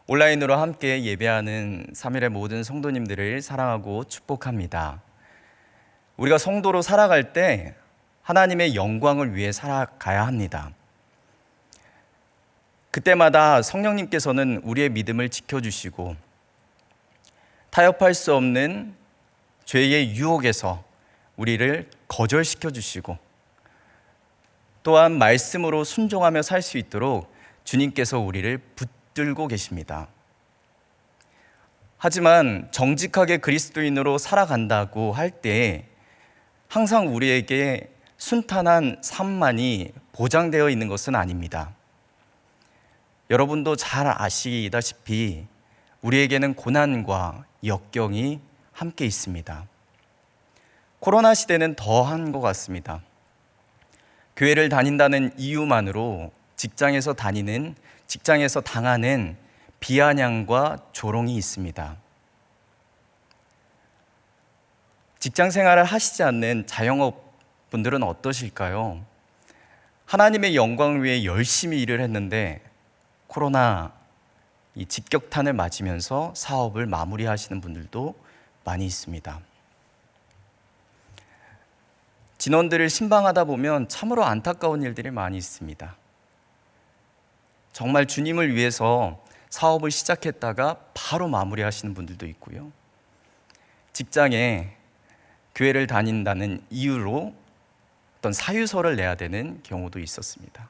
온라인으로 함께 예배하는 3일의 모든 성도님들을 사랑하고 축복합니다. 우리가 성도로 살아갈 때 하나님의 영광을 위해 살아가야 합니다. 그때마다 성령님께서는 우리의 믿음을 지켜주시고 타협할 수 없는 죄의 유혹에서 우리를 거절시켜 주시고 또한 말씀으로 순종하며 살 수 있도록 주님께서 우리를 붙들고 계십니다. 하지만 정직하게 그리스도인으로 살아간다고 할 때 항상 우리에게 순탄한 삶만이 보장되어 있는 것은 아닙니다. 여러분도 잘 아시다시피 우리에게는 고난과 역경이 함께 있습니다. 코로나 시대는 더한 것 같습니다. 교회를 다닌다는 이유만으로 직장에서 당하는 비아냥과 조롱이 있습니다. 직장 생활을 하시지 않는 자영업 분들은 어떠실까요? 하나님의 영광을 위해 열심히 일을 했는데 코로나 이 직격탄을 맞으면서 사업을 마무리하시는 분들도 많이 있습니다. 진원들을 신방하다 보면 참으로 안타까운 일들이 많이 있습니다. 정말 주님을 위해서 사업을 시작했다가 바로 마무리하시는 분들도 있고요. 직장에 교회를 다닌다는 이유로 어떤 사유서를 내야 되는 경우도 있었습니다.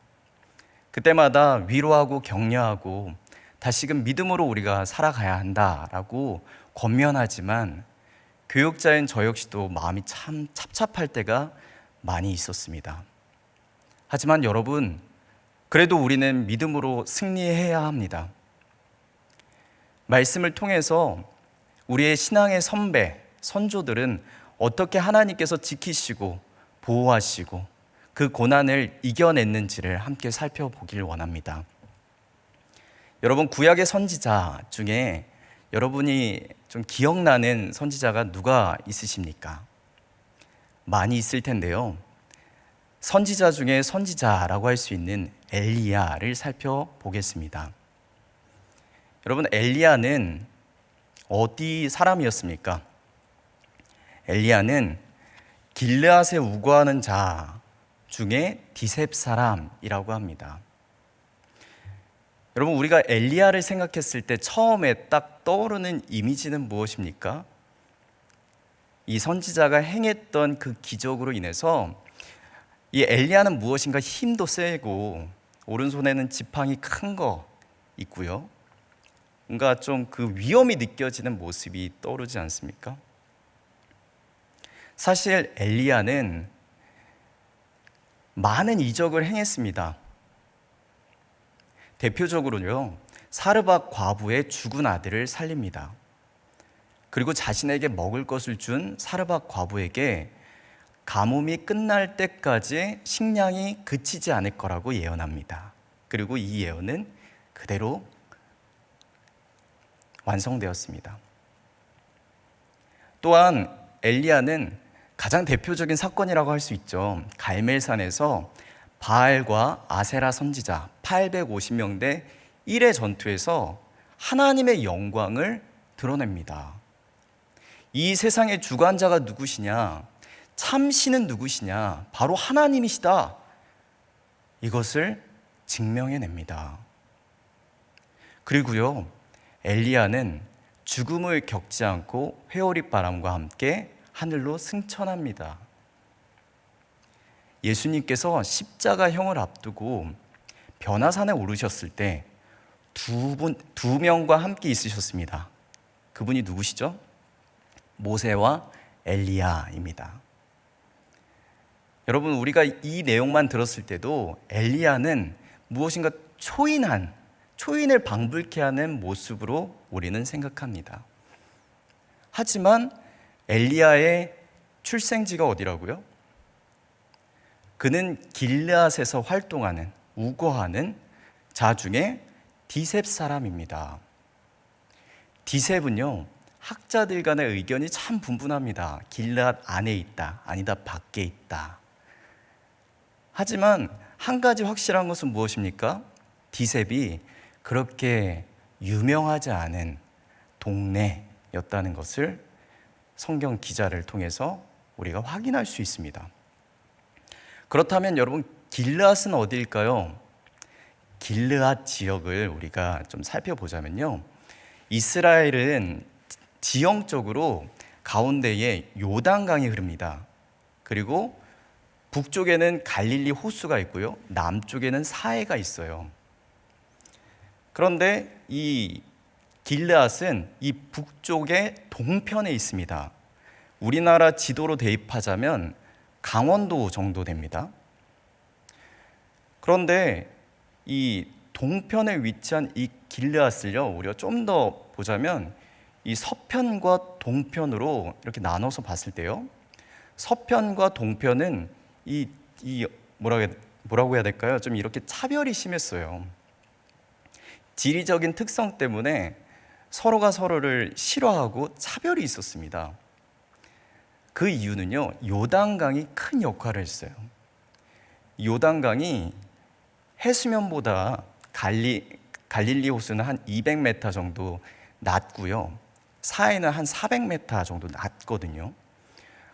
그때마다 위로하고 격려하고 다시금 믿음으로 우리가 살아가야 한다라고 권면하지만 교육자인 저 역시도 마음이 참 찹찹할 때가 많이 있었습니다. 하지만 여러분, 그래도 우리는 믿음으로 승리해야 합니다. 말씀을 통해서 우리의 신앙의 선배, 선조들은 어떻게 하나님께서 지키시고 보호하시고 그 고난을 이겨냈는지를 함께 살펴보길 원합니다. 여러분, 구약의 선지자 중에 여러분이 좀 기억나는 선지자가 누가 있으십니까? 많이 있을 텐데요. 선지자 중에 선지자라고 할 수 있는 엘리야를 살펴보겠습니다. 여러분, 엘리야는 어디 사람이었습니까? 엘리야는 길르앗에 우거하는 자 중에 디셉 사람이라고 합니다. 여러분, 우리가 엘리야를 생각했을 때 처음에 딱 떠오르는 이미지는 무엇입니까? 이 선지자가 행했던 그 기적으로 인해서 이 엘리야는 무엇인가 힘도 세고 오른손에는 지팡이 큰 거 있고요. 뭔가 좀 그 위험이 느껴지는 모습이 떠오르지 않습니까? 사실 엘리야는 많은 이적을 행했습니다. 대표적으로요, 사르밧 과부의 죽은 아들을 살립니다. 그리고 자신에게 먹을 것을 준 사르밧 과부에게 가뭄이 끝날 때까지 식량이 그치지 않을 거라고 예언합니다. 그리고 이 예언은 그대로 완성되었습니다. 또한 엘리야는 가장 대표적인 사건이라고 할 수 있죠. 갈멜산에서 바알과 아세라 선지자 850명 대 1의 전투에서 하나님의 영광을 드러냅니다. 이 세상의 주관자가 누구시냐? 참신은 누구시냐? 바로 하나님이시다. 이것을 증명해냅니다. 그리고요, 엘리야는 죽음을 겪지 않고 회오리바람과 함께 하늘로 승천합니다. 예수님께서 십자가형을 앞두고 변화산에 오르셨을 때 두 명과 함께 있으셨습니다. 그분이 누구시죠? 모세와 엘리야입니다. 여러분, 우리가 이 내용만 들었을 때도 엘리야는 무엇인가 초인을 방불케 하는 모습으로 우리는 생각합니다. 하지만 엘리야의 출생지가 어디라고요? 그는 길르앗에서 활동하는, 우거하는 자 중에 디셉 사람입니다. 디셉은요, 학자들 간의 의견이 참 분분합니다. 길르앗 안에 있다, 아니다 밖에 있다. 하지만 한 가지 확실한 것은 무엇입니까? 디셉이 그렇게 유명하지 않은 동네였다는 것을 성경 기자를 통해서 우리가 확인할 수 있습니다. 그렇다면 여러분, 길르앗은 어디일까요? 길르앗 지역을 우리가 좀 살펴보자면요, 이스라엘은 지형적으로 가운데에 요단강이 흐릅니다. 그리고 북쪽에는 갈릴리 호수가 있고요, 남쪽에는 사해가 있어요. 그런데 이 길르앗은 이 북쪽의 동편에 있습니다. 우리나라 지도로 대입하자면 강원도 정도 됩니다. 그런데 이 동편에 위치한 이 길르앗을요, 우리가 좀 더 보자면 이 서편과 동편으로 이렇게 나눠서 봤을 때요, 서편과 동편은 뭐라고 해야 될까요? 좀 이렇게 차별이 심했어요. 지리적인 특성 때문에 서로가 서로를 싫어하고 차별이 있었습니다. 그 이유는요, 요단강이 큰 역할을 했어요. 요단강이 해수면보다 갈릴리 호수는 한 200m 정도 낮고요, 사해는 한 400m 정도 낮거든요.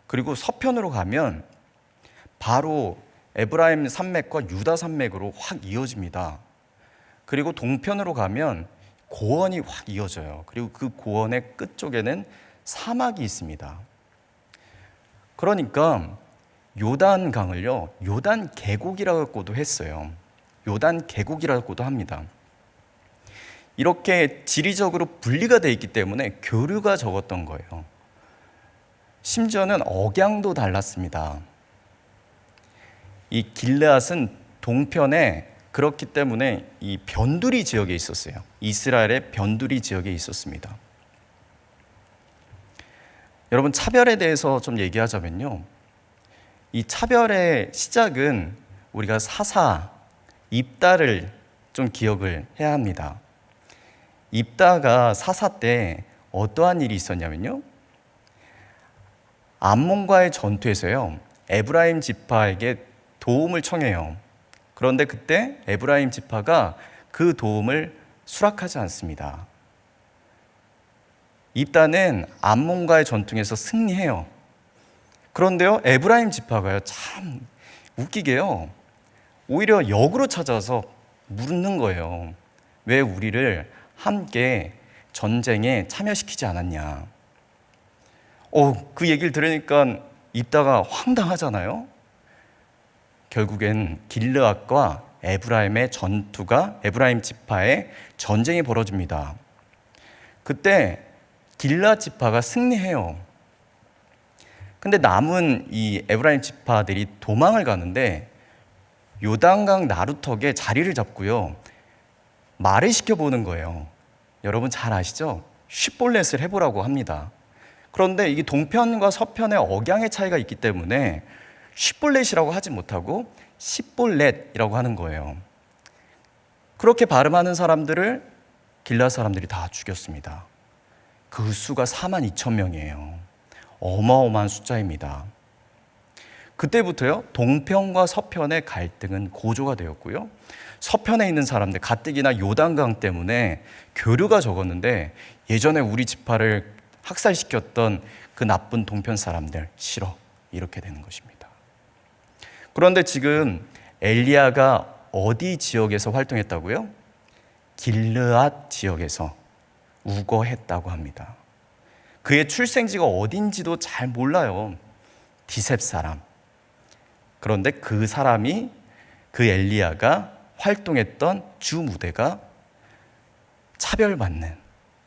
그리고 서편으로 가면 바로 에브라임 산맥과 유다 산맥으로 확 이어집니다. 그리고 동편으로 가면 고원이 확 이어져요. 그리고 그 고원의 끝쪽에는 사막이 있습니다. 그러니까 요단강을요, 요단 계곡이라고도 했어요. 요단 계곡이라고도 합니다. 이렇게 지리적으로 분리가 되어 있기 때문에 교류가 적었던 거예요. 심지어는 억양도 달랐습니다. 이 길르앗은 동편에, 그렇기 때문에 이 변두리 지역에 있었어요. 이스라엘의 변두리 지역에 있었습니다. 여러분, 차별에 대해서 좀 얘기하자면요, 이 차별의 시작은 우리가 사사, 입다를 좀 기억을 해야 합니다. 입다가 사사 때 어떠한 일이 있었냐면요, 암몬과의 전투에서요, 에브라임 지파에게 도움을 청해요. 그런데 그때 에브라임 지파가 그 도움을 수락하지 않습니다. 입다는 암몬과의 전투에서 승리해요. 그런데요, 에브라임 지파가요, 참 웃기게요, 오히려 역으로 찾아서 묻는 거예요. 왜 우리를 함께 전쟁에 참여시키지 않았냐. 그 얘기를 들으니까 입다가 황당하잖아요. 결국엔 길르앗과 에브라임 지파의 전쟁이 벌어집니다. 그때 길르앗 지파가 승리해요. 근데 남은 이 에브라임 지파들이 도망을 가는데 요단강 나루턱에 자리를 잡고요, 말을 시켜보는 거예요. 여러분 잘 아시죠? 쉿볼렛을 해보라고 합니다. 그런데 이게 동편과 서편의 억양의 차이가 있기 때문에 쉿볼렛이라고 하지 못하고 십볼렛이라고 하는 거예요. 그렇게 발음하는 사람들을 길르앗 사람들이 다 죽였습니다. 그 수가 42,000명이에요. 어마어마한 숫자입니다. 그때부터요, 동편과 서편의 갈등은 고조가 되었고요, 서편에 있는 사람들, 가뜩이나 요단강 때문에 교류가 적었는데 예전에 우리 지파를 학살시켰던 그 나쁜 동편 사람들 싫어, 이렇게 되는 것입니다. 그런데 지금 엘리야가 어디 지역에서 활동했다고요? 길르앗 지역에서 우거했다고 합니다. 그의 출생지가 어딘지도 잘 몰라요. 디셉 사람. 그런데 그 엘리야가 활동했던 주 무대가 차별받는,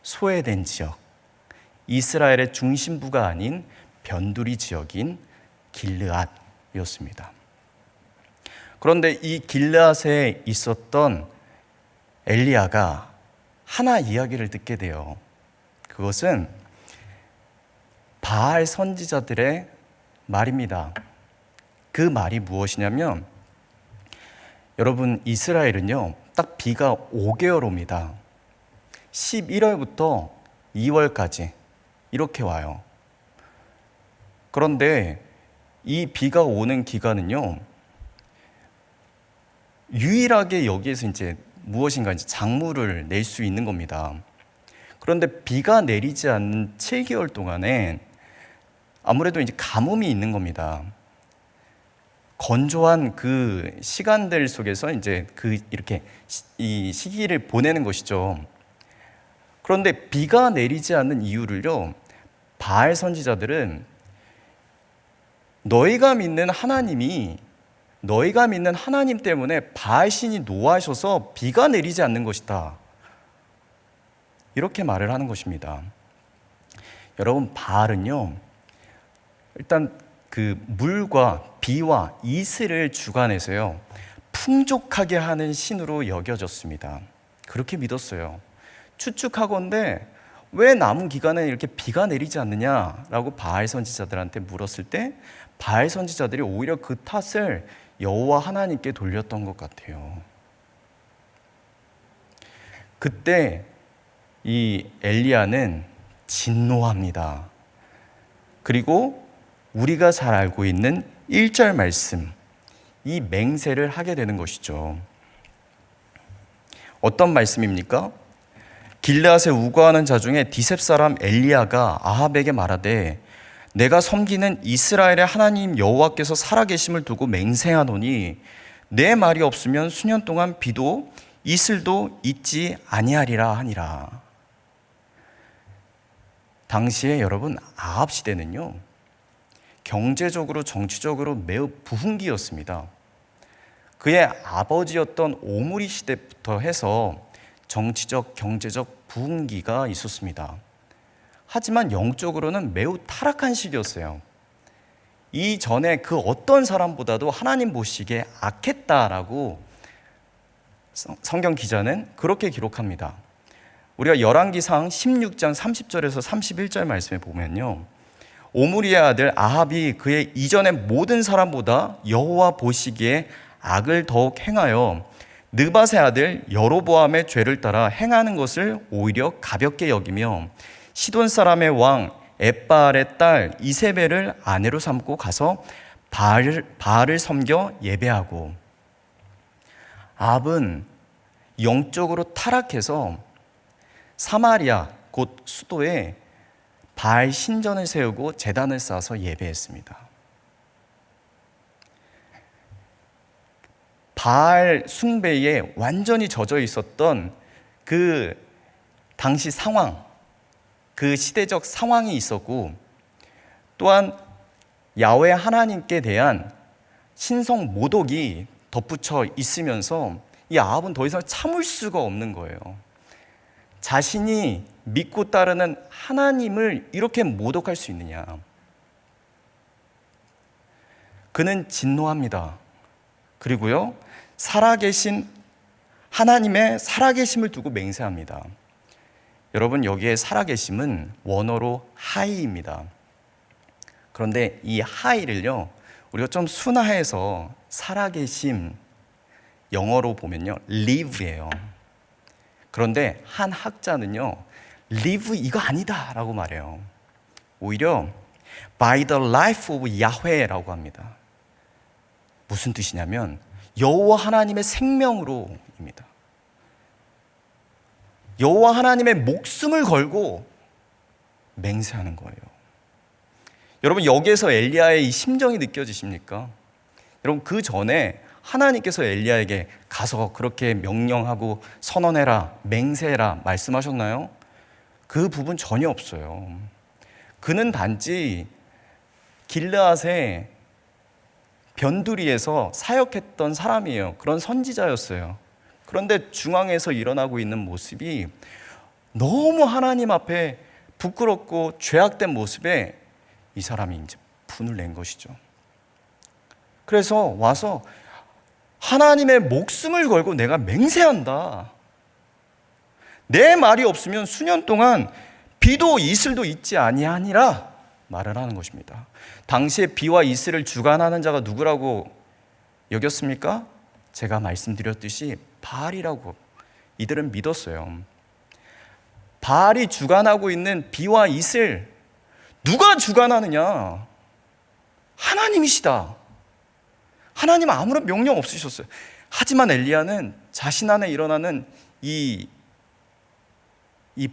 소외된 지역, 이스라엘의 중심부가 아닌 변두리 지역인 길르앗이었습니다. 그런데 이 길르앗에 있었던 엘리야가 하나 이야기를 듣게 돼요. 그것은 바알 선지자들의 말입니다. 그 말이 무엇이냐면, 여러분, 이스라엘은요, 딱 비가 5개월 옵니다. 11월부터 2월까지 이렇게 와요. 그런데 이 비가 오는 기간은요, 유일하게 여기에서 이제 무엇인가 이제 작물을 낼 수 있는 겁니다. 그런데 비가 내리지 않는 7개월 동안에 아무래도 이제 가뭄이 있는 겁니다. 건조한 그 시간들 속에서 이제 이렇게 이 시기를 보내는 것이죠. 그런데 비가 내리지 않는 이유를요, 바알 선지자들은 너희가 믿는 하나님 때문에 바알 신이 노하셔서 비가 내리지 않는 것이다, 이렇게 말을 하는 것입니다. 여러분, 바알은요, 일단 그 물과 비와 이슬을 주관해서요, 풍족하게 하는 신으로 여겨졌습니다. 그렇게 믿었어요. 추측하건대 왜 남은 기간에 이렇게 비가 내리지 않느냐라고 바알 선지자들한테 물었을 때 바알 선지자들이 오히려 그 탓을 여호와 하나님께 돌렸던 것 같아요. 그때 이 엘리야는 진노합니다. 그리고 우리가 잘 알고 있는 1절 말씀, 이 맹세를 하게 되는 것이죠. 어떤 말씀입니까? 길르앗에 우거하는 자 중에 디셉 사람 엘리야가 아합에게 말하되 내가 섬기는 이스라엘의 하나님 여호와께서 살아계심을 두고 맹세하노니 내 말이 없으면 수년 동안 비도 이슬도 있지 아니하리라 하니라. 당시에 여러분, 아합 시대는요, 경제적으로 정치적으로 매우 부흥기였습니다. 그의 아버지였던 오므리 시대부터 해서 정치적, 경제적 부흥기가 있었습니다. 하지만 영적으로는 매우 타락한 시기였어요. 이전에 그 어떤 사람보다도 하나님 보시기에 악했다라고 성경 기자는 그렇게 기록합니다. 우리가 열왕기상 16장 30절에서 31절 말씀에 보면요, 오므리의 아들 아합이 그의 이전의 모든 사람보다 여호와 보시기에 악을 더욱 행하여 느밧의 아들 여로보암의 죄를 따라 행하는 것을 오히려 가볍게 여기며 시돈 사람의 왕 엣바알의 딸 이세벨을 아내로 삼고 가서 바알을 섬겨 예배하고. 아합은 영적으로 타락해서 사마리아 곧 수도에 바알 신전을 세우고 제단을 쌓아서 예배했습니다. 바알 숭배에 완전히 젖어 있었던 그 당시 상황, 그 시대적 상황이 있었고, 또한 야훼 하나님께 대한 신성 모독이 덧붙여 있으면서 이 아합은 더 이상 참을 수가 없는 거예요. 자신이 믿고 따르는 하나님을 이렇게 모독할 수 있느냐. 그는 진노합니다. 그리고요, 살아계신 하나님의 살아계심을 두고 맹세합니다. 여러분, 여기에 살아계심은 원어로 하이입니다. 그런데 이 하이를요, 우리가 좀 순화해서 살아계심, 영어로 보면요, live예요. 그런데 한 학자는요, live 이거 아니다 라고 말해요. 오히려 by the life of Yahweh라고 합니다. 무슨 뜻이냐면 여호와 하나님의 생명으로입니다. 여호와 하나님의 목숨을 걸고 맹세하는 거예요. 여러분, 여기에서 엘리야의 이 심정이 느껴지십니까? 여러분, 그 전에 하나님께서 엘리야에게 가서 그렇게 명령하고 선언해라, 맹세해라 말씀하셨나요? 그 부분 전혀 없어요. 그는 단지 길르앗의 변두리에서 사역했던 사람이에요. 그런 선지자였어요. 그런데 중앙에서 일어나고 있는 모습이 너무 하나님 앞에 부끄럽고 죄악된 모습에 이 사람이 이제 분을 낸 것이죠. 그래서 와서 하나님의 목숨을 걸고 내가 맹세한다. 내 말이 없으면 수년 동안 비도 이슬도 있지 아니하니라 말을 하는 것입니다. 당시에 비와 이슬을 주관하는 자가 누구라고 여겼습니까? 제가 말씀드렸듯이 바알이라고 이들은 믿었어요. 바알이 주관하고 있는 비와 이슬, 누가 주관하느냐? 하나님이시다. 하나님 아무런 명령 없으셨어요. 하지만 엘리야는 자신 안에 일어나는 이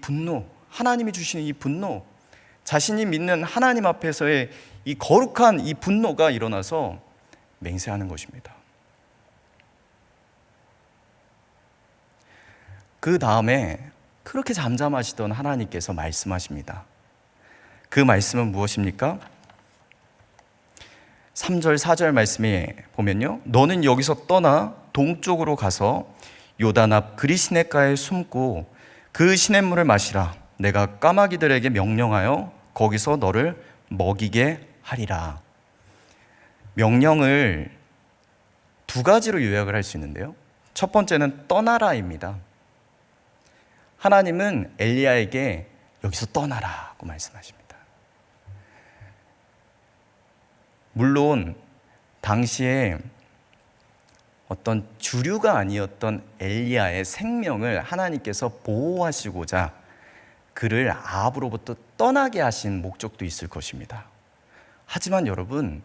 분노, 하나님이 주시는 이 분노, 자신이 믿는 하나님 앞에서의 이 거룩한 이 분노가 일어나서 맹세하는 것입니다. 그 다음에 그렇게 잠잠하시던 하나님께서 말씀하십니다. 그 말씀은 무엇입니까? 3절, 4절 말씀에 보면요, 너는 여기서 떠나 동쪽으로 가서 요단 앞 그리시네가에 숨고 그 시냇물을 마시라. 내가 까마귀들에게 명령하여 거기서 너를 먹이게 하리라. 명령을 두 가지로 요약을 할 수 있는데요, 첫 번째는 떠나라입니다. 하나님은 엘리야에게 여기서 떠나라고 말씀하십니다. 물론 당시에 어떤 주류가 아니었던 엘리야의 생명을 하나님께서 보호하시고자 그를 아합으로부터 떠나게 하신 목적도 있을 것입니다. 하지만 여러분,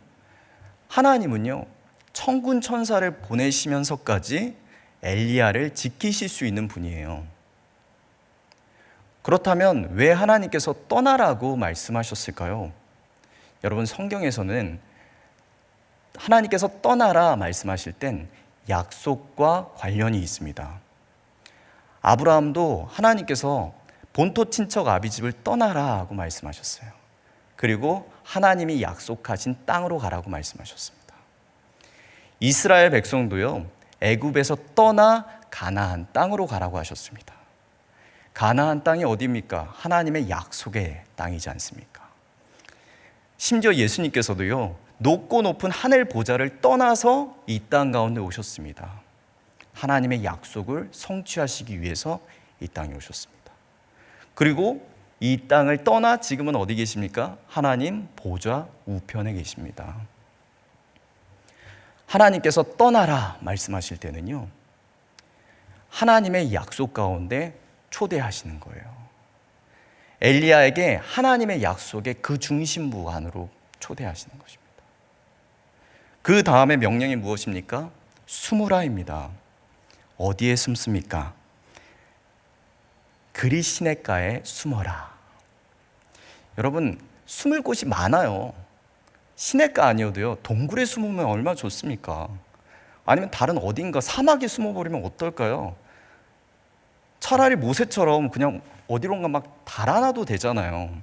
하나님은요, 천군 천사를 보내시면서까지 엘리야를 지키실 수 있는 분이에요. 그렇다면 왜 하나님께서 떠나라고 말씀하셨을까요? 여러분, 성경에서는 하나님께서 떠나라 말씀하실 땐 약속과 관련이 있습니다. 아브라함도 하나님께서 본토 친척 아비집을 떠나라 하고 말씀하셨어요. 그리고 하나님이 약속하신 땅으로 가라고 말씀하셨습니다. 이스라엘 백성도요, 애굽에서 떠나 가나안 땅으로 가라고 하셨습니다. 가나안 땅이 어디입니까? 하나님의 약속의 땅이지 않습니까? 심지어 예수님께서도요, 높고 높은 하늘 보좌를 떠나서 이 땅 가운데 오셨습니다. 하나님의 약속을 성취하시기 위해서 이 땅에 오셨습니다. 그리고 이 땅을 떠나 지금은 어디 계십니까? 하나님 보좌 우편에 계십니다. 하나님께서 떠나라 말씀하실 때는요, 하나님의 약속 가운데 초대하시는 거예요. 엘리야에게 하나님의 약속의 그 중심부 안으로 초대하시는 것입니다. 그 다음에 명령이 무엇입니까? 숨으라입니다. 어디에 숨습니까? 그리시네가에 숨어라. 여러분, 숨을 곳이 많아요. 시냇가 아니어도요, 동굴에 숨으면 얼마나 좋습니까? 아니면 다른 어딘가 사막에 숨어버리면 어떨까요? 차라리 모세처럼 그냥 어디론가 막 달아나도 되잖아요.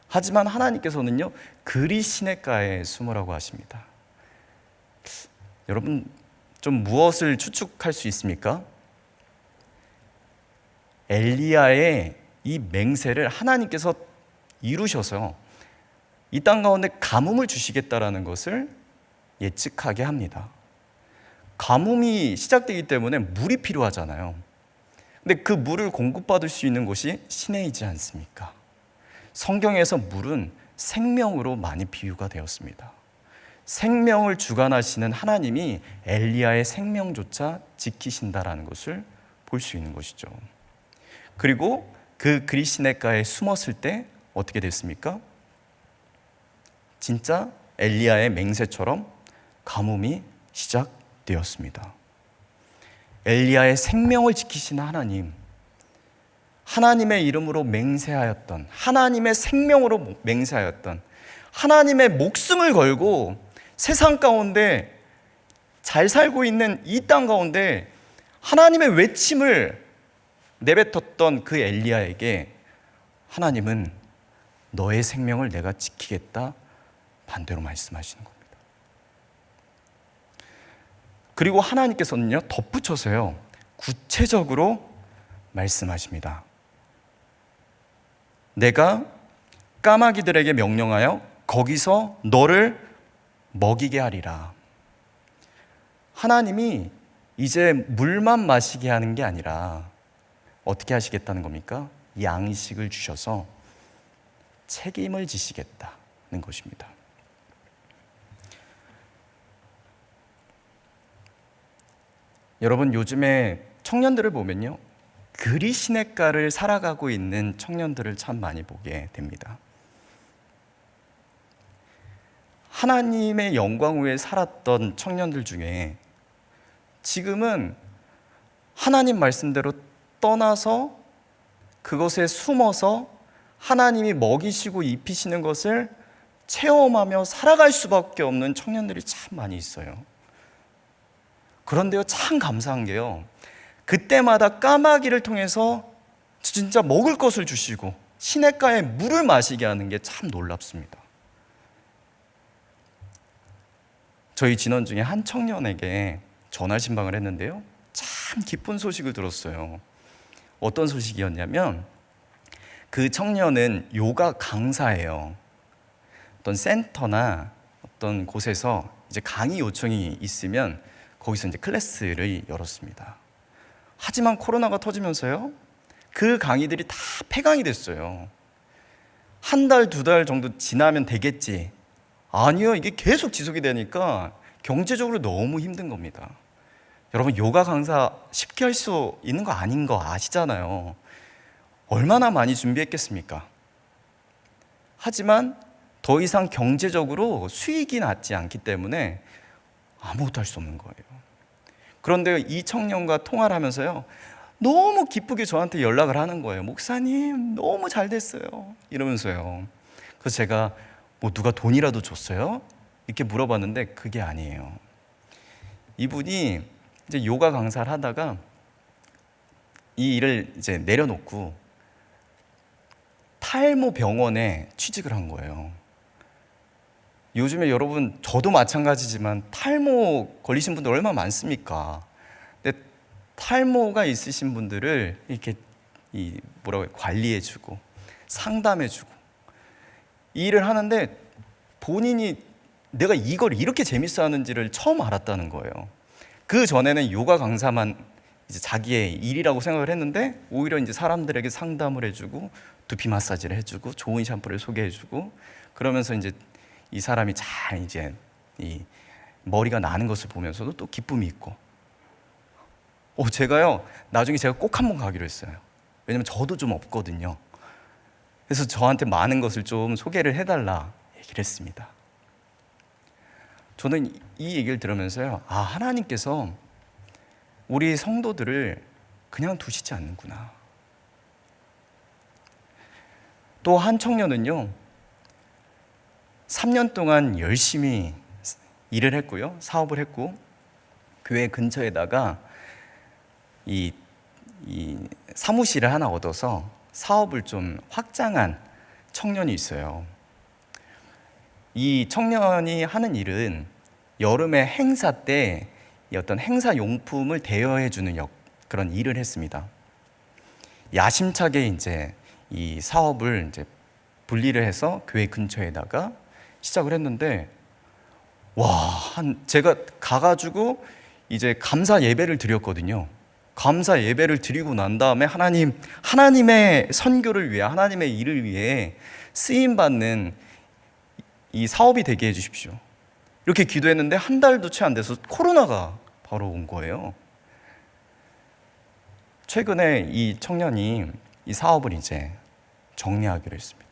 하지만 하나님께서는요, 그리시네가에 숨으라고 하십니다. 여러분, 좀 무엇을 추측할 수 있습니까? 엘리야의 이 맹세를 하나님께서 이루셔서 이 땅 가운데 가뭄을 주시겠다라는 것을 예측하게 합니다. 가뭄이 시작되기 때문에 물이 필요하잖아요. 근데 그 물을 공급받을 수 있는 곳이 시내이지 않습니까? 성경에서 물은 생명으로 많이 비유가 되었습니다. 생명을 주관하시는 하나님이 엘리야의 생명조차 지키신다라는 것을 볼 수 있는 것이죠. 그리고 그 그리시네가에 숨었을 때 어떻게 됐습니까? 진짜 엘리야의 맹세처럼 가뭄이 시작되었습니다. 엘리야의 생명을 지키시는 하나님, 하나님의 이름으로 맹세하였던, 하나님의 생명으로 맹세하였던, 하나님의 목숨을 걸고 세상 가운데 잘 살고 있는 이 땅 가운데 하나님의 외침을 내뱉었던 그 엘리야에게 하나님은 너의 생명을 내가 지키겠다 반대로 말씀하시는 겁니다. 그리고 하나님께서는요, 덧붙여서요, 구체적으로 말씀하십니다. 내가 까마귀들에게 명령하여 거기서 너를 먹이게 하리라. 하나님이 이제 물만 마시게 하는 게 아니라 어떻게 하시겠다는 겁니까? 양식을 주셔서 책임을 지시겠다는 것입니다. 여러분, 요즘에 청년들을 보면요, 그리시네가를 살아가고 있는 청년들을 참 많이 보게 됩니다. 하나님의 영광 위에 살았던 청년들 중에 지금은 하나님 말씀대로 떠나서 그것에 숨어서 하나님이 먹이시고 입히시는 것을 체험하며 살아갈 수밖에 없는 청년들이 참 많이 있어요. 그런데요, 참 감사한 게요, 그때마다 까마귀를 통해서 진짜 먹을 것을 주시고 시냇가에 물을 마시게 하는 게 참 놀랍습니다. 저희 진원 중에 한 청년에게 전화 신방을 했는데요, 참 기쁜 소식을 들었어요. 어떤 소식이었냐면 그 청년은 요가 강사예요. 어떤 센터나 어떤 곳에서 이제 강의 요청이 있으면 거기서 이제 클래스를 열었습니다. 하지만 코로나가 터지면서요, 그 강의들이 다 폐강이 됐어요. 한 달, 두 달 정도 지나면 되겠지. 아니요, 이게 계속 지속이 되니까 경제적으로 너무 힘든 겁니다. 여러분, 요가 강사 쉽게 할 수 있는 거 아닌 거 아시잖아요. 얼마나 많이 준비했겠습니까? 하지만 더 이상 경제적으로 수익이 났지 않기 때문에 아무것도 할 수 없는 거예요. 그런데 이 청년과 통화를 하면서요, 너무 기쁘게 저한테 연락을 하는 거예요. 목사님, 너무 잘 됐어요. 이러면서요. 그래서 제가 뭐 누가 돈이라도 줬어요? 이렇게 물어봤는데 그게 아니에요. 이분이 이제 요가 강사를 하다가 이 일을 이제 내려놓고 탈모 병원에 취직을 한 거예요. 요즘에 여러분, 저도 마찬가지지만 탈모 걸리신 분들 얼마나 많습니까? 근데 탈모가 있으신 분들을 이렇게 관리해주고 상담해주고 이 일을 하는데 본인이 내가 이걸 이렇게 재밌어 하는지를 처음 알았다는 거예요. 그 전에는 요가 강사만 이제 자기의 일이라고 생각을 했는데 오히려 이제 사람들에게 상담을 해주고 두피 마사지를 해주고 좋은 샴푸를 소개해주고 그러면서 이제 이 사람이 잘 이제 이 머리가 나는 것을 보면서도 또 기쁨이 있고, 제가요 나중에 제가 꼭 한번 가기로 했어요. 왜냐면 저도 좀 없거든요. 그래서 저한테 많은 것을 좀 소개를 해달라 얘기를 했습니다. 저는 이 얘기를 들으면서요, 하나님께서 우리 성도들을 그냥 두시지 않는구나. 또 한 청년은요, 3년 동안 열심히 일을 했고요, 사업을 했고, 교회 근처에다가 이 사무실을 하나 얻어서 사업을 좀 확장한 청년이 있어요. 이 청년이 하는 일은 여름에 행사 때 어떤 행사 용품을 대여해 주는 그런 일을 했습니다. 야심차게 이제 이 사업을 이제 분리를 해서 교회 근처에다가 시작을 했는데, 제가 가가지고 이제 감사 예배를 드렸거든요. 감사 예배를 드리고 난 다음에 하나님의 선교를 위해, 하나님의 일을 위해 쓰임 받는 이 사업이 되게 해주십시오. 이렇게 기도했는데 한 달도 채 안 돼서 코로나가 바로 온 거예요. 최근에 이 청년이 이 사업을 이제 정리하기로 했습니다.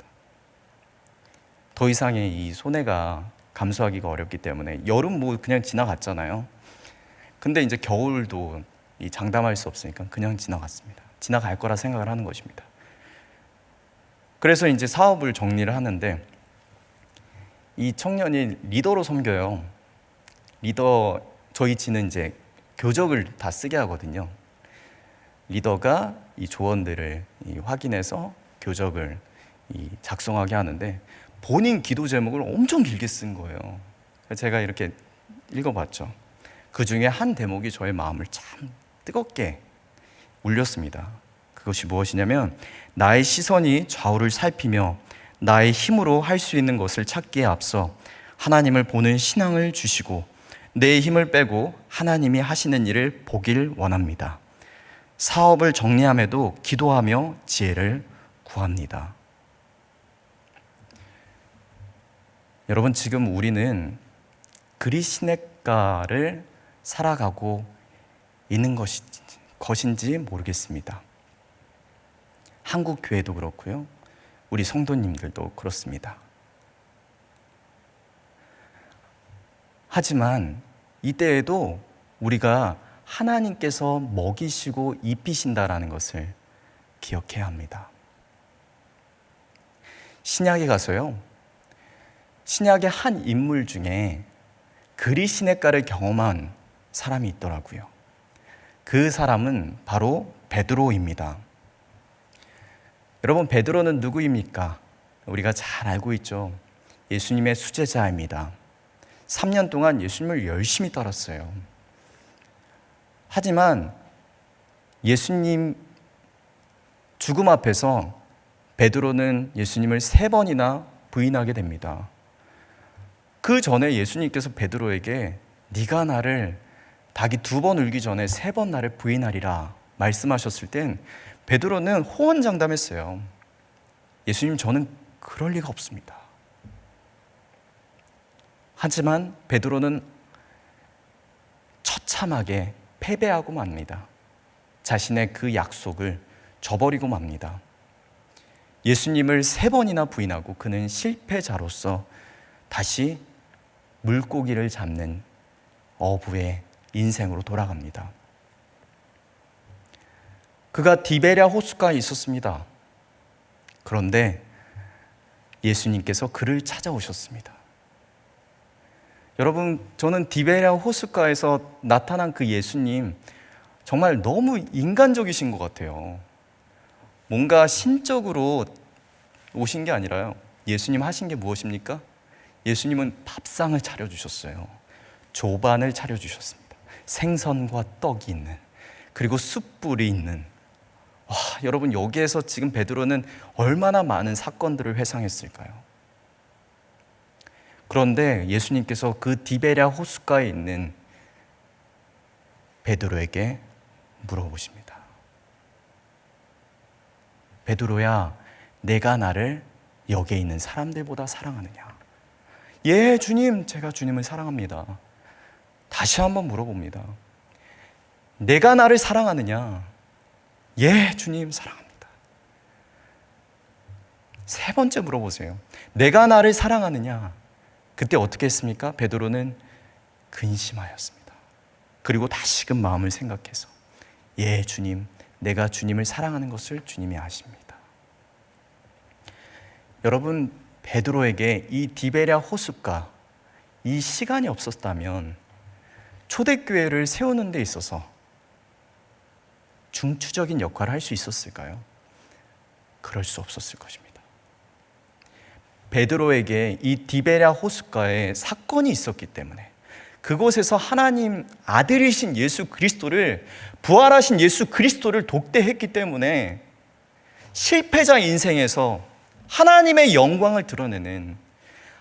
더 이상의 이 손해가 감수하기가 어렵기 때문에, 여름 뭐 그냥 지나갔잖아요. 근데 이제 겨울도 이 장담할 수 없으니까 그냥 지나갔습니다. 지나갈 거라 생각을 하는 것입니다. 그래서 이제 사업을 정리를 하는데, 이 청년이 리더로 섬겨요. 저희 지는 이제 교적을 다 쓰게 하거든요. 리더가 이 조언들을 확인해서 교적을 작성하게 하는데, 본인 기도 제목을 엄청 길게 쓴 거예요. 제가 이렇게 읽어봤죠. 그 중에 한 대목이 저의 마음을 참 뜨겁게 울렸습니다. 그것이 무엇이냐면, 나의 시선이 좌우를 살피며 나의 힘으로 할 수 있는 것을 찾기에 앞서 하나님을 보는 신앙을 주시고 내 힘을 빼고 하나님이 하시는 일을 보길 원합니다. 사업을 정리함에도 기도하며 지혜를 구합니다. 여러분, 지금 우리는 그리시네가를 살아가고 있는 것인지 모르겠습니다. 한국 교회도 그렇고요, 우리 성도님들도 그렇습니다. 하지만 이때에도 우리가 하나님께서 먹이시고 입히신다라는 것을 기억해야 합니다. 신약에 가서요, 신약의 한 인물 중에 그리시네가를 경험한 사람이 있더라고요. 그 사람은 바로 베드로입니다. 여러분, 베드로는 누구입니까? 우리가 잘 알고 있죠. 예수님의 수제자입니다. 3년 동안 예수님을 열심히 따랐어요. 하지만 예수님 죽음 앞에서 베드로는 예수님을 3번이나 부인하게 됩니다. 그 전에 예수님께서 베드로에게 네가 나를 닭이 2번 울기 전에 3번 나를 부인하리라 말씀하셨을 땐 베드로는 호언장담했어요. 예수님, 저는 그럴 리가 없습니다. 하지만 베드로는 처참하게 패배하고 맙니다. 자신의 그 약속을 저버리고 맙니다. 예수님을 3번이나 부인하고 그는 실패자로서 다시 물고기를 잡는 어부의 인생으로 돌아갑니다. 그가 디베랴 호숫가에 있었습니다. 그런데 예수님께서 그를 찾아오셨습니다. 여러분, 저는 디베랴 호숫가에서 나타난 그 예수님 정말 너무 인간적이신 것 같아요. 뭔가 신적으로 오신 게 아니라요, 예수님 하신 게 무엇입니까? 예수님은 밥상을 차려주셨어요. 조반을 차려주셨습니다. 생선과 떡이 있는, 그리고 숯불이 있는. 여러분, 여기에서 지금 베드로는 얼마나 많은 사건들을 회상했을까요? 그런데 예수님께서 그 디베랴 호숫가에 있는 베드로에게 물어보십니다. 베드로야, 내가 나를 여기에 있는 사람들보다 사랑하느냐? 예, 주님, 제가 주님을 사랑합니다. 다시 한번 물어봅니다. 내가 나를 사랑하느냐? 예, 주님, 사랑합니다. 3번째 물어보세요. 내가 나를 사랑하느냐? 그때 어떻게 했습니까? 베드로는 근심하였습니다. 그리고 다시금 마음을 생각해서 예, 주님, 내가 주님을 사랑하는 것을 주님이 아십니다. 여러분, 베드로에게 이 디베랴 호숫가, 이 시간이 없었다면 초대교회를 세우는 데 있어서 중추적인 역할을 할 수 있었을까요? 그럴 수 없었을 것입니다. 베드로에게 이 디베랴 호숫가에 사건이 있었기 때문에, 그곳에서 하나님 아들이신 예수 그리스도를, 부활하신 예수 그리스도를 독대했기 때문에 실패자 인생에서 하나님의 영광을 드러내는,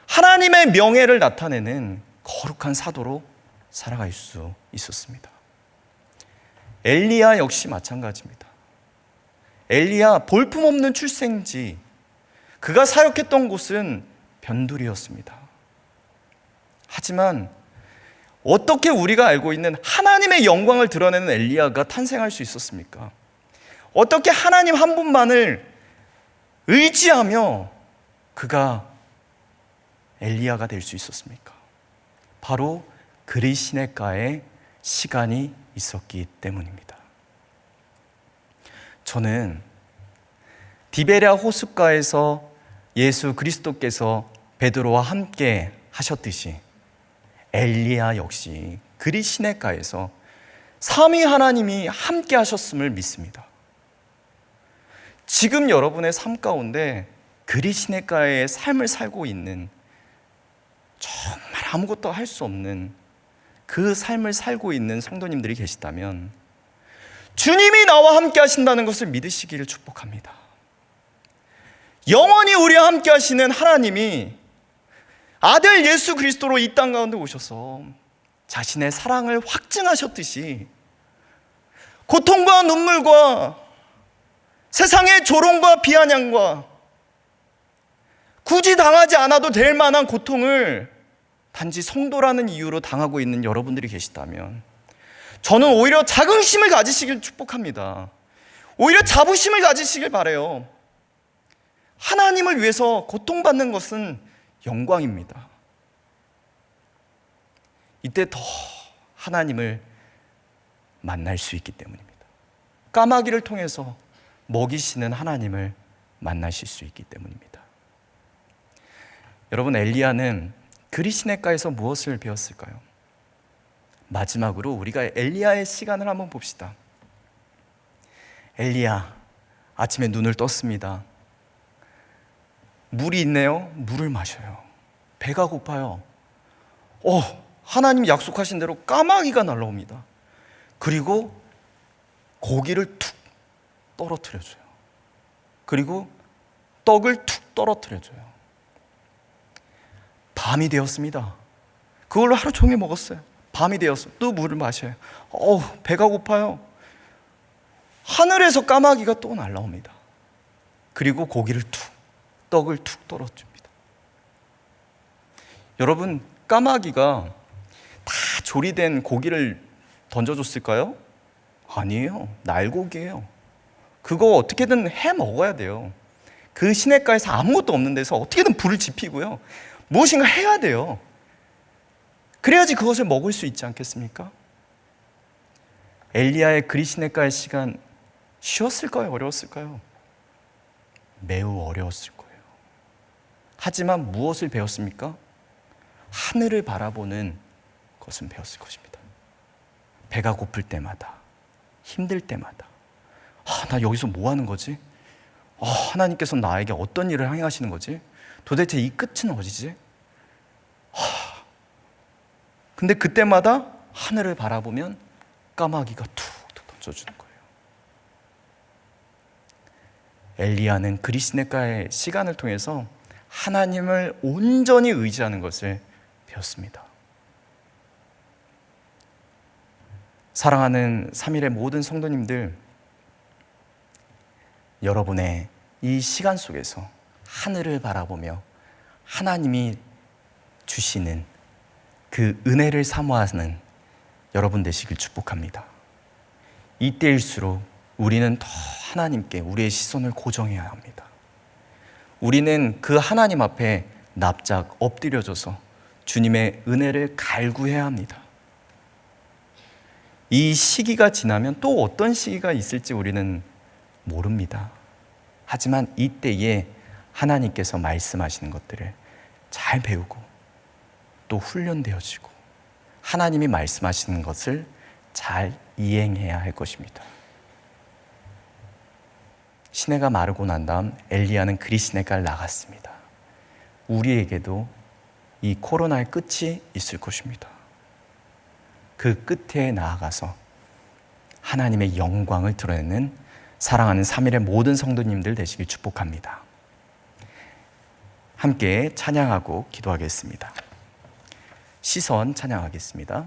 하나님의 명예를 나타내는 거룩한 사도로 살아갈 수 있었습니다. 엘리야 역시 마찬가지입니다. 엘리야, 볼품없는 출생지, 그가 사역했던 곳은 변두리였습니다. 하지만 어떻게 우리가 알고 있는 하나님의 영광을 드러내는 엘리야가 탄생할 수 있었습니까? 어떻게 하나님 한 분만을 의지하며 그가 엘리야가 될 수 있었습니까? 바로 그리시네가에 시간이 있었기 때문입니다. 저는 디베랴 호숫가에서 예수 그리스도께서 베드로와 함께 하셨듯이 엘리야 역시 그리시네가에서 삼위 하나님이 함께 하셨음을 믿습니다. 지금 여러분의 삶 가운데 그리시네가의 삶을 살고 있는, 정말 아무것도 할 수 없는 그 삶을 살고 있는 성도님들이 계시다면 주님이 나와 함께 하신다는 것을 믿으시기를 축복합니다. 영원히 우리와 함께 하시는 하나님이 아들 예수 그리스도로 이 땅 가운데 오셔서 자신의 사랑을 확증하셨듯이 고통과 눈물과 세상의 조롱과 비아냥과 굳이 당하지 않아도 될 만한 고통을 단지 성도라는 이유로 당하고 있는 여러분들이 계시다면 저는 오히려 자긍심을 가지시길 축복합니다. 오히려 자부심을 가지시길 바라요. 하나님을 위해서 고통받는 것은 영광입니다. 이때 더 하나님을 만날 수 있기 때문입니다. 까마귀를 통해서 먹이시는 하나님을 만나실 수 있기 때문입니다. 여러분, 엘리야는 그리시네가에서 무엇을 배웠을까요? 마지막으로 우리가 엘리야의 시간을 한번 봅시다. 엘리야, 아침에 눈을 떴습니다. 물이 있네요. 물을 마셔요. 배가 고파요. 하나님이 약속하신 대로 까마귀가 날라옵니다. 그리고 고기를 툭 떨어뜨려줘요. 그리고 떡을 툭 떨어뜨려줘요. 밤이 되었습니다. 그걸로 하루 종일 먹었어요. 밤이 되었어. 또 물을 마셔요. 배가 고파요. 하늘에서 까마귀가 또 날라옵니다. 그리고 고기를 떡을 툭 떨어줍니다. 여러분, 까마귀가 다 조리된 고기를 던져줬을까요? 아니에요. 날고기예요. 그거 어떻게든 해 먹어야 돼요. 그 시냇가에서 아무것도 없는 데서 어떻게든 불을 지피고요, 무엇인가 해야 돼요. 그래야지 그것을 먹을 수 있지 않겠습니까? 엘리야의 그리시네가의 시간 쉬웠을까요? 어려웠을까요? 매우 어려웠을 거예요. 하지만 무엇을 배웠습니까? 하늘을 바라보는 것은 배웠을 것입니다. 배가 고플 때마다, 힘들 때마다, 나 여기서 뭐 하는 거지? 하나님께서 나에게 어떤 일을 행하시는 거지? 도대체 이 끝은 어디지? 근데 그때마다 하늘을 바라보면 까마귀가 툭툭 던져주는 거예요. 엘리야는 그리시네가의 시간을 통해서 하나님을 온전히 의지하는 것을 배웠습니다. 사랑하는 3일의 모든 성도님들, 여러분의 이 시간 속에서 하늘을 바라보며 하나님이 주시는 그 은혜를 사모하는 여러분 되시길 축복합니다. 이때일수록 우리는 더 하나님께 우리의 시선을 고정해야 합니다. 우리는 그 하나님 앞에 납작 엎드려져서 주님의 은혜를 갈구해야 합니다. 이 시기가 지나면 또 어떤 시기가 있을지 우리는 모릅니다. 하지만 이때에 하나님께서 말씀하시는 것들을 잘 배우고 또 훈련되어지고 하나님이 말씀하시는 것을 잘 이행해야 할 것입니다. 시내가 마르고 난 다음 엘리야는 그리시네가를 나갔습니다. 우리에게도 이 코로나의 끝이 있을 것입니다. 그 끝에 나아가서 하나님의 영광을 드러내는 사랑하는 3일의 모든 성도님들 되시길 축복합니다. 함께 찬양하고 기도하겠습니다. 시선 찬양하겠습니다.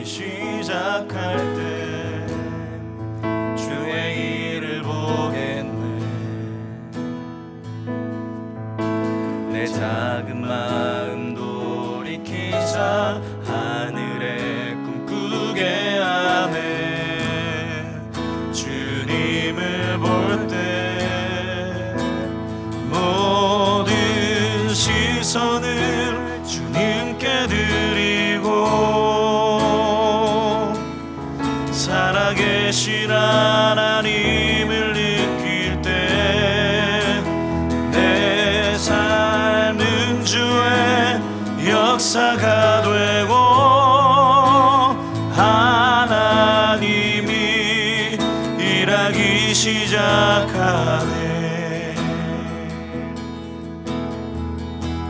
시작할 때 주의 일을 보겠네. 내 작은 마음 돌이키자 하늘에 꿈꾸게 하네. 주님을 볼 때 모든 시선을 주님께 드리고 살아계신 하나님을 느낄 때 내 삶은 주의 역사가 되고 하나님이 일하기 시작하네.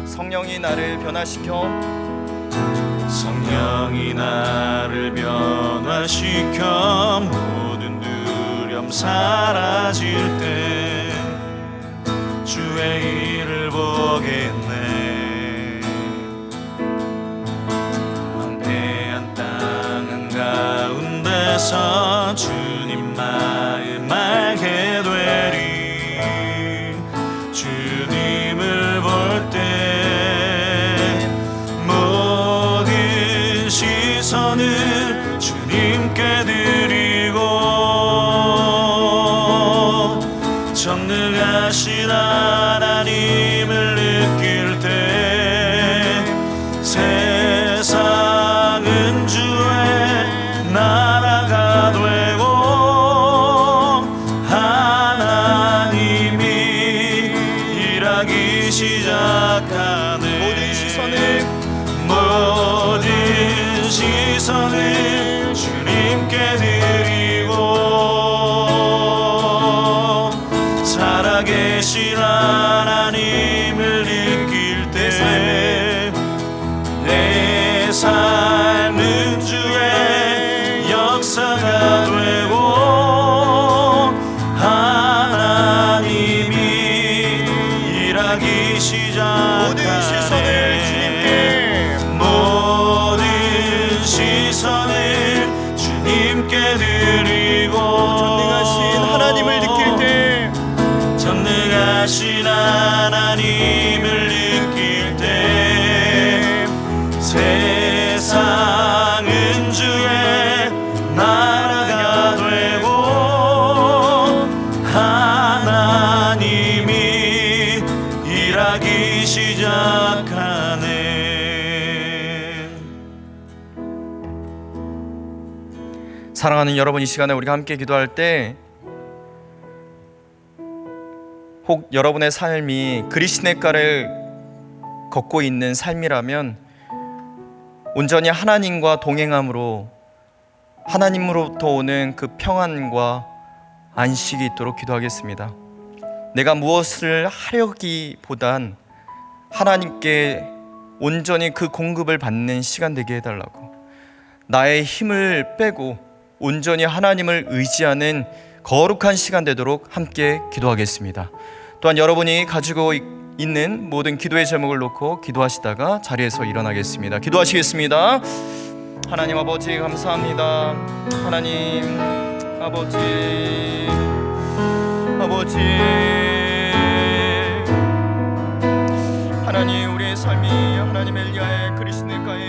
성령이 나를 변화시켜 성령이 나를 변화시켜 모든 두려움 사라질 때 주의 일을 보겠네. 황폐한 땅 한가운데서 주님 마음 알게 시작하네. 모든 시선을 주님께 드리고 살아계신 하나님을 느낄 때 내 삶은 주의 역사가 되고 하나님이 일하기 시작하네. 모든 시선을 주님께 드리고 전능하신 하나님을 느낄 때 전능하신 하나님을 느낄 때 세상은 주의 나라가 되고 하나님이 일하기 시작하네. 사랑하는 여러분, 이 시간에 우리가 함께 기도할 때 혹 여러분의 삶이 그리스도의가를 걷고 있는 삶이라면 온전히 하나님과 동행함으로 하나님으로부터 오는 그 평안과 안식이 있도록 기도하겠습니다. 내가 무엇을 하려기보단 하나님께 온전히 그 공급을 받는 시간 되게 해달라고, 나의 힘을 빼고 온전히 하나님을 의지하는 거룩한 시간 되도록 함께 기도하겠습니다. 또한 여러분이 가지고 있는 모든 기도의 제목을 놓고 기도하시다가 자리에서 일어나겠습니다. 기도하시겠습니다. 하나님 아버지 감사합니다. 하나님 아버지 하나님, 우리의 삶이 하나님 엘리야의 그리스도의가의